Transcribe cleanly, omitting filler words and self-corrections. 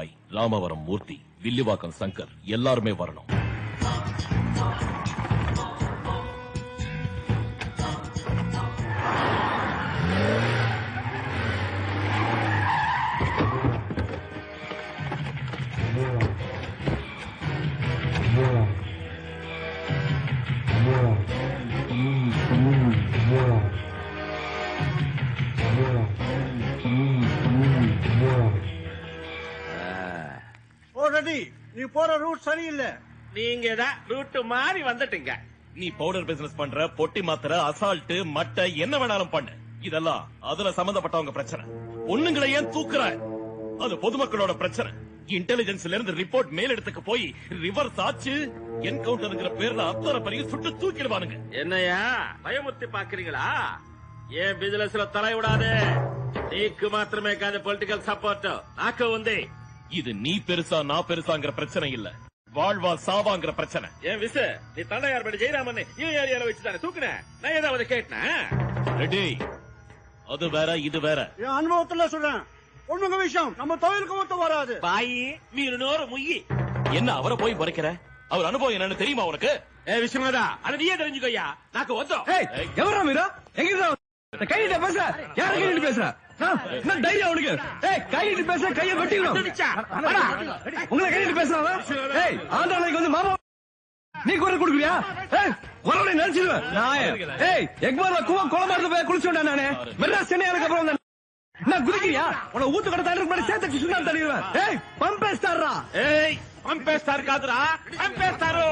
சாய், ராமவரம் மூர்த்தி, வில்லிவாக்கம் சங்கர் எல்லாருமே வரணும். நீ போற ரூட் சரியில்லை. நீங்க தான் ரூட் மாறி வந்துட்டீங்க. நீ பவுடர் பிசினஸ் பண்ற, பொட்டி மாத்திர, அசால்ட், மட்டை என்ன வேணாலும் பண்ணு. இதெல்லாம் அதுல சம்பந்தப்பட்டவங்க பிரச்சனை. பொண்ணுங்களை ஏன் தூக்குற? அது பொதுமக்களோட பிரச்சனை. இன்டெலிஜென்ஸ்ல இருந்து ரிப்போர்ட் மேலிடத்துக்கு போய் ரிவர்ஸ் ஆச்சு. என்கவுண்டர்ங்கிற பேர்ல அத்தனை பெரிய சுட்டு தூக்கிடுவானுங்க. என்னையா பயமுறுத்தி பாக்குறீங்களா? ஏன் பிசினஸ்ல தலை விடாது. நீக்கு மாத்திரமே காது பொலிட்டிக்கல் சப்போர்ட் நாக்கு உந்தி. இது நீ பெருசா நான் பெருசாங்கிற பிரச்சனை இல்ல, வாழ்வா சாவாங்கிற பிரச்சனை. ஏன் விச நீ தந்தையார் படி ஜெயராமன் ஏரியால வச்சுதானே தூக்குன? நான் ஏதாவது கேட்டேன்? ரெடி, அது வேற இது வேற. என் அனுபவத்துல சொல்றேன், பொண்ணுங்க விஷயம் நம்ம தொழிலுக்கு ஒத்து வராது. பாயி மீறு நோறு முயி. என்ன அவரை போய் பறிக்கிற? அவர் அனுபவம் என்னன்னு தெரியுமா உனக்கு? விஷயமாதா அது நீயே தெரிஞ்சுக்கோயா. நாக்கு ஒத்தம். எவரா மீரா? எங்க கையிட்ட பேச? யாரு கையிட்டு பேசுற? தைரியம் உனக்கு? கையிட்டு பேச கையை வெட்டிக்கணும். உங்களை கையிட்டு பேசுறாங்க. ஆந்திராவுக்கு வந்து மாமா நீ குரல் கொடுக்குறியா? குரலை நினைச்சிருவேன். எக்பார்ல குளமாரத்துல போய் குளிச்சுட்டா நானே. மெட்ராஸ் சென்னை அப்புறம் நான் குதிக்கிறியா? உன ஊத்து கடை தாண்டி முன்னாடி சேர்த்து சுண்ணாம்பு தள்ளிடுவேன். பம்பேஸ்டாரா? பம்பேஸ்டார் காதுரா, பம்பேஸ்டாரோ.